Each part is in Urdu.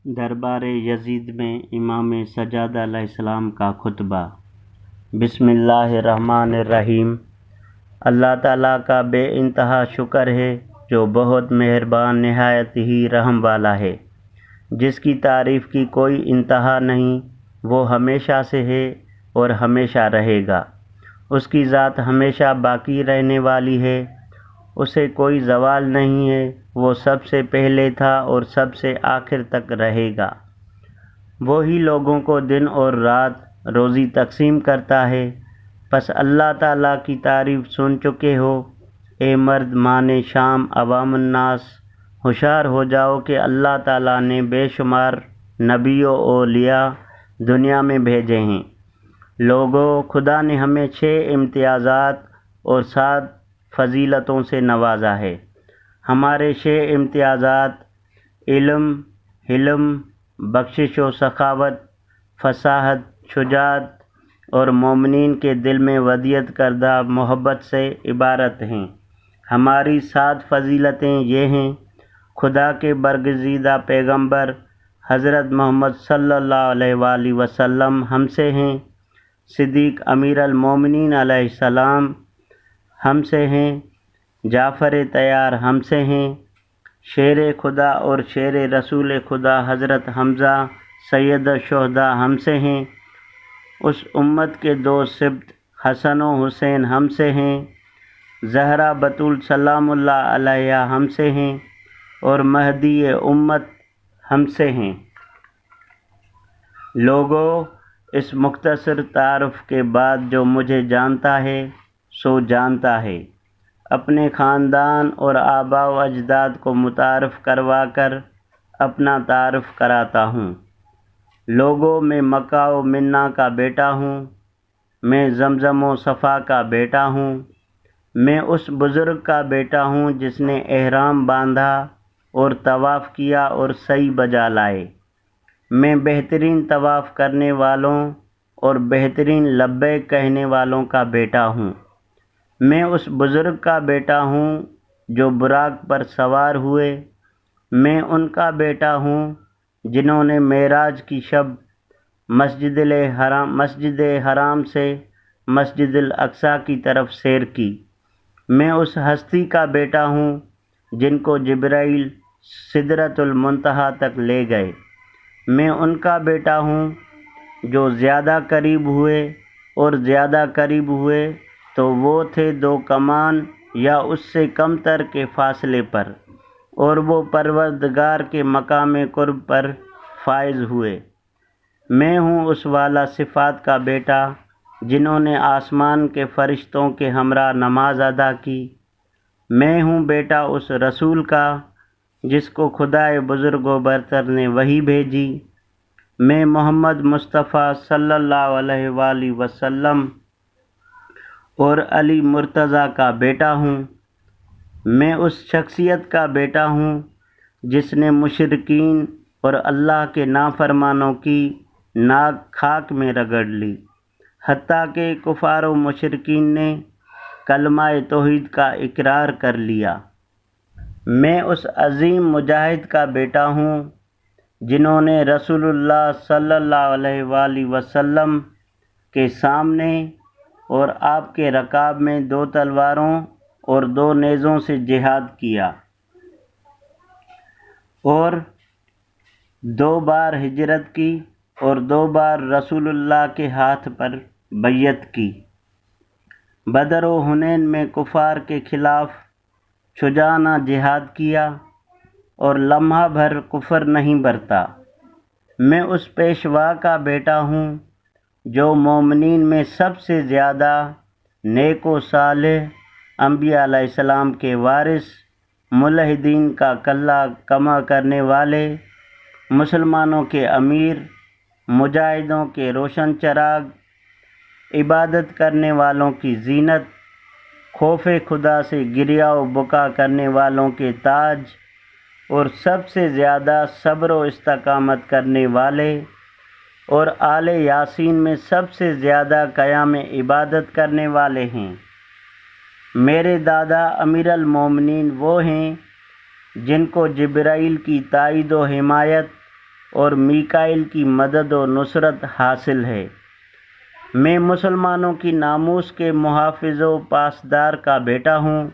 دربار یزید میں امام سجاد علیہ السلام کا خطبہ۔ بسم اللہ الرحمن الرحیم۔ اللہ تعالیٰ کا بے انتہا شکر ہے جو بہت مہربان نہایت ہی رحم والا ہے، جس کی تعریف کی کوئی انتہا نہیں۔ وہ ہمیشہ سے ہے اور ہمیشہ رہے گا۔ اس کی ذات ہمیشہ باقی رہنے والی ہے، اسے کوئی زوال نہیں ہے۔ وہ سب سے پہلے تھا اور سب سے آخر تک رہے گا۔ وہی لوگوں کو دن اور رات روزی تقسیم کرتا ہے۔ پس اللہ تعالیٰ کی تعریف سن چکے ہو، اے مرد مان شام عوام الناس، ہوشیار ہو جاؤ کہ اللہ تعالیٰ نے بے شمار نبیوں اور اولیاء دنیا میں بھیجے ہیں۔ لوگوں، خدا نے ہمیں 6 امتیازات اور 7 فضیلتوں سے نوازا ہے۔ ہمارے 6 امتیازات علم، حلم، بخشش و سخاوت، فصاحت، شجاعت اور مومنین کے دل میں ودیعت کردہ محبت سے عبارت ہیں۔ ہماری 7 فضیلتیں یہ ہیں: خدا کے برگزیدہ پیغمبر حضرت محمد صلی اللہ علیہ وآلہ وسلم ہم سے ہیں، صدیق امیر المومنین علیہ السلام ہم سے ہیں، جعفر طیار ہم سے ہیں، شیر خدا اور شیر رسول خدا حضرت حمزہ سید الشہداء ہم سے ہیں، اس امت کے 2 سبط حسن و حسین ہم سے ہیں، زہرا بتول سلام اللہ علیہا ہم سے ہیں، اور مہدی امت ہم سے ہیں۔ لوگوں، اس مختصر تعارف کے بعد جو مجھے جانتا ہے سو جانتا ہے۔ اپنے خاندان اور آباء و اجداد کو متعارف کروا کر اپنا تعارف کراتا ہوں۔ لوگوں، میں مکہ و منا کا بیٹا ہوں، میں زمزم و صفا کا بیٹا ہوں، میں اس بزرگ کا بیٹا ہوں جس نے احرام باندھا اور طواف کیا اور سعی بجا لائے۔ میں بہترین طواف کرنے والوں اور بہترین لبیک کہنے والوں کا بیٹا ہوں۔ میں اس بزرگ کا بیٹا ہوں جو براق پر سوار ہوئے۔ میں ان کا بیٹا ہوں جنہوں نے معراج کی شب مسجد حرام سے مسجد الاقصیٰ کی طرف سیر کی۔ میں اس ہستی کا بیٹا ہوں جن کو جبرائیل سدرۃ المنتہا تک لے گئے۔ میں ان کا بیٹا ہوں جو زیادہ قریب ہوئے، اور زیادہ قریب ہوئے تو وہ تھے 2 کمان یا اس سے کم تر کے فاصلے پر، اور وہ پروردگار کے مقام قرب پر فائز ہوئے۔ میں ہوں اس والا صفات کا بیٹا جنہوں نے آسمان کے فرشتوں کے ہمراہ نماز ادا کی۔ میں ہوں بیٹا اس رسول کا جس کو خدائے بزرگ و برتر نے وحی بھیجی۔ میں محمد مصطفیٰ صلی اللہ علیہ وآلہ وسلم اور علی مرتضیٰ کا بیٹا ہوں۔ میں اس شخصیت کا بیٹا ہوں جس نے مشرکین اور اللہ کے نافرمانوں کی ناک خاک میں رگڑ لی، حتیٰ کہ کفار و مشرکین نے کلمہ توحید کا اقرار کر لیا۔ میں اس عظیم مجاہد کا بیٹا ہوں جنہوں نے رسول اللہ صلی اللہ علیہ وآلہ وسلم کے سامنے اور آپ کے رکاب میں 2 تلواروں اور 2 نیزوں سے جہاد کیا، اور 2 بار ہجرت کی، اور 2 بار رسول اللہ کے ہاتھ پر بیعت کی۔ بدر و حنین میں کفار کے خلاف شجاعانہ جہاد کیا اور لمحہ بھر کفر نہیں برتا۔ میں اس پیشوا کا بیٹا ہوں جو مومنین میں سب سے زیادہ نیک و صالح، انبیاء علیہ السلام کے وارث، ملحدین کا کلہ کما کرنے والے، مسلمانوں کے امیر، مجاہدوں کے روشن چراغ، عبادت کرنے والوں کی زینت، خوف خدا سے گریہ و بکا کرنے والوں کے تاج، اور سب سے زیادہ صبر و استقامت کرنے والے، اور آل یاسین میں سب سے زیادہ قیام عبادت کرنے والے ہیں۔ میرے دادا امیر المومنین وہ ہیں جن کو جبرائیل کی تائید و حمایت اور میکائیل کی مدد و نصرت حاصل ہے۔ میں مسلمانوں کی ناموس کے محافظ و پاسدار کا بیٹا ہوں،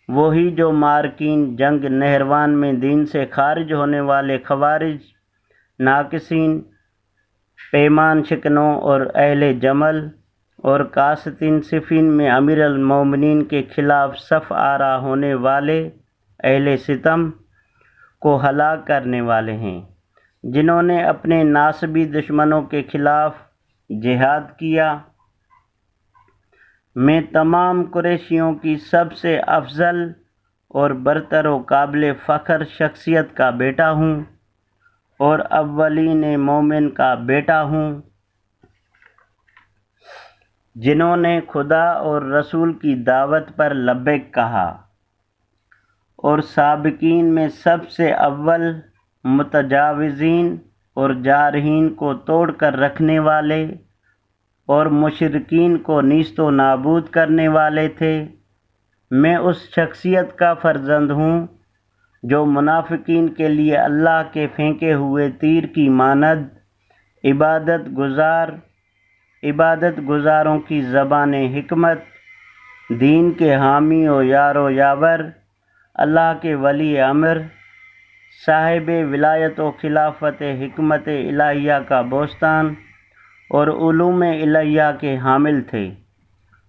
وہی جو مارکین جنگ نہروان میں دین سے خارج ہونے والے خوارج، ناقصین، پیمان شکنوں اور اہل جمل اور قاسطین صفین میں امیر المومنین کے خلاف صف آرا ہونے والے اہل ستم کو ہلاک کرنے والے ہیں، جنہوں نے اپنے ناسبی دشمنوں کے خلاف جہاد کیا۔ میں تمام قریشیوں کی سب سے افضل اور برتر و قابل فخر شخصیت کا بیٹا ہوں اور اولین مومن کا بیٹا ہوں، جنہوں نے خدا اور رسول کی دعوت پر لبیک کہا، اور سابقین میں سب سے اول متجاوزین اور جارحین کو توڑ کر رکھنے والے اور مشرکین کو نیست و نابود کرنے والے تھے۔ میں اس شخصیت کا فرزند ہوں جو منافقین کے لیے اللہ کے پھینکے ہوئے تیر کی مانند عبادت گزاروں کی زبان حکمت، دین کے حامی و یار و یاور، اللہ کے ولی امر، صاحب ولایت و خلافت حکمت الہیہ کا بوستان اور علوم الہیہ کے حامل تھے۔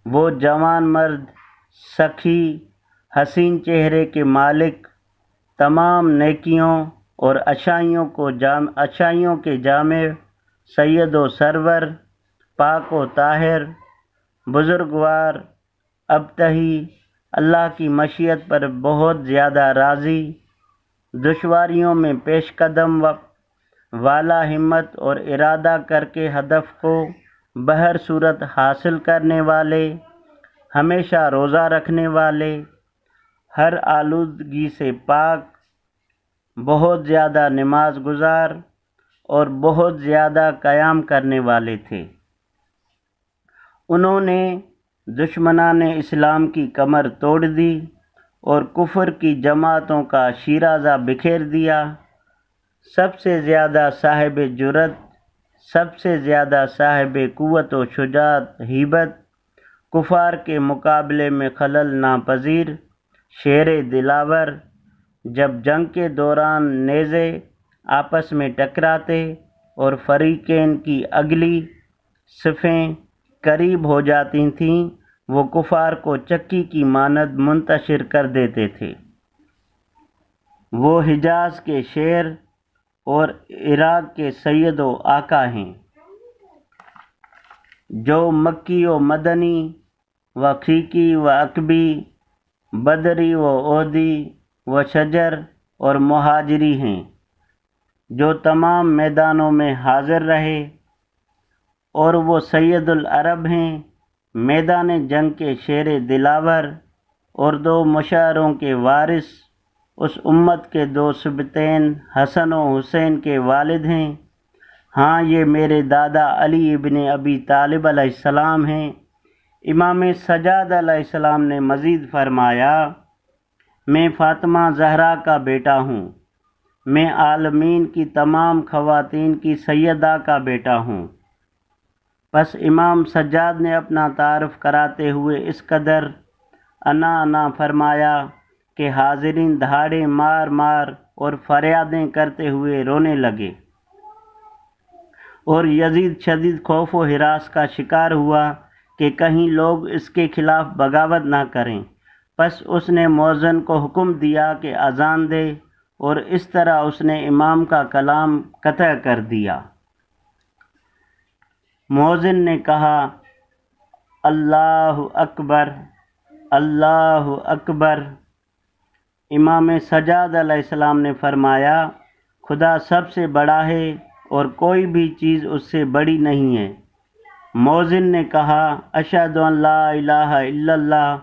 وہ جوان مرد، سخی، حسین چہرے کے مالک، تمام نیکیوں اور اچھائیوں کے جامع، سید و سرور، پاک و طاہر، بزرگوار، ابتہی، اللہ کی مشیت پر بہت زیادہ راضی، دشواریوں میں پیش قدم والا ہمت اور ارادہ کر کے ہدف کو بہر صورت حاصل کرنے والے، ہمیشہ روزہ رکھنے والے، ہر آلودگی سے پاک، بہت زیادہ نماز گزار اور بہت زیادہ قیام کرنے والے تھے۔ انہوں نے دشمنان اسلام کی کمر توڑ دی اور کفر کی جماعتوں کا شیرازہ بکھیر دیا۔ سب سے زیادہ صاحب جرأت، سب سے زیادہ صاحب قوت و شجاعت، ہیبت، کفار کے مقابلے میں خلل ناپذیر، شیر دلاور، جب جنگ کے دوران نیزے آپس میں ٹکراتے اور فریقین کی اگلی صفیں قریب ہو جاتی تھیں، وہ کفار کو چکی کی مانند منتشر کر دیتے تھے۔ وہ حجاز کے شیر اور عراق کے سید و آقا ہیں، جو مکی و مدنی و خیقی و عقبی، بدری و اودی و شجر اور مہاجری ہیں، جو تمام میدانوں میں حاضر رہے، اور وہ سید العرب ہیں، میدان جنگ کے شیر دلاور اور دو مشاعروں کے وارث، اس امت کے دو سبطین حسن و حسین کے والد ہیں۔ ہاں، یہ میرے دادا علی ابن ابی طالب علیہ السلام ہیں۔ امام سجاد علیہ السلام نے مزید فرمایا، میں فاطمہ زہرا کا بیٹا ہوں، میں عالمین کی تمام خواتین کی سیدہ کا بیٹا ہوں۔ پس امام سجاد نے اپنا تعارف کراتے ہوئے اس قدر انا فرمایا کہ حاضرین دھاڑے مار مار اور فریادیں کرتے ہوئے رونے لگے، اور یزید شدید خوف و ہراس کا شکار ہوا کہ کہیں لوگ اس کے خلاف بغاوت نہ کریں۔ پس اس نے مؤذن کو حکم دیا کہ اذان دے، اور اس طرح اس نے امام کا کلام قطع کر دیا۔ مؤذن نے کہا، اللہ اکبر، اللہ اکبر۔ امام سجاد علیہ السلام نے فرمایا، خدا سب سے بڑا ہے اور کوئی بھی چیز اس سے بڑی نہیں ہے۔ مؤذن نے کہا، اشہد ان لا الہ الا اللہ۔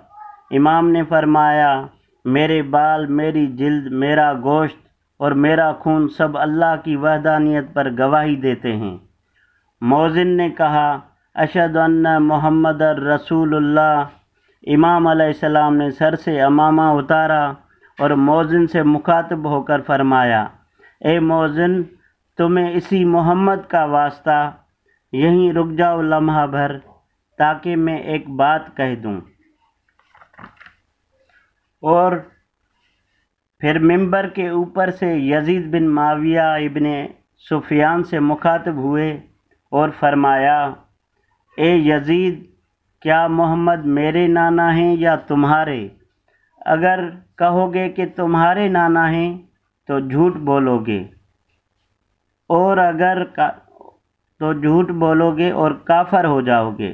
امام نے فرمایا، میرے بال، میری جلد، میرا گوشت اور میرا خون سب اللہ کی وحدانیت پر گواہی دیتے ہیں۔ مؤذن نے کہا، اشہد ان محمد رسول اللہ۔ امام علیہ السلام نے سر سے عمامہ اتارا اور مؤذن سے مخاطب ہو کر فرمایا، اے مؤذن، تمہیں اسی محمد کا واسطہ یہیں رک جاؤ لمحہ بھر، تاکہ میں ایک بات کہہ دوں۔ اور پھر ممبر کے اوپر سے یزید بن معاویہ ابن سفیان سے مخاطب ہوئے اور فرمایا، اے یزید، کیا محمد میرے نانا ہیں یا تمہارے؟ اگر کہو گے کہ تمہارے نانا ہیں تو جھوٹ بولو گے، تو جھوٹ بولو گے اور کافر ہو جاؤ گے،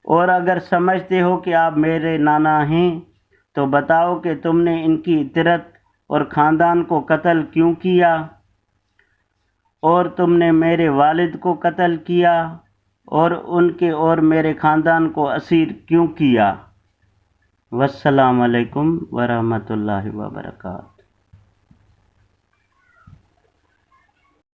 اور اگر سمجھتے ہو کہ آپ میرے نانا ہیں تو بتاؤ کہ تم نے ان کی عترت اور خاندان کو قتل کیوں کیا، اور تم نے میرے والد کو قتل کیا اور ان کے اور میرے خاندان کو اسیر کیوں کیا؟ والسلام علیکم ورحمۃ اللہ وبرکاتہ۔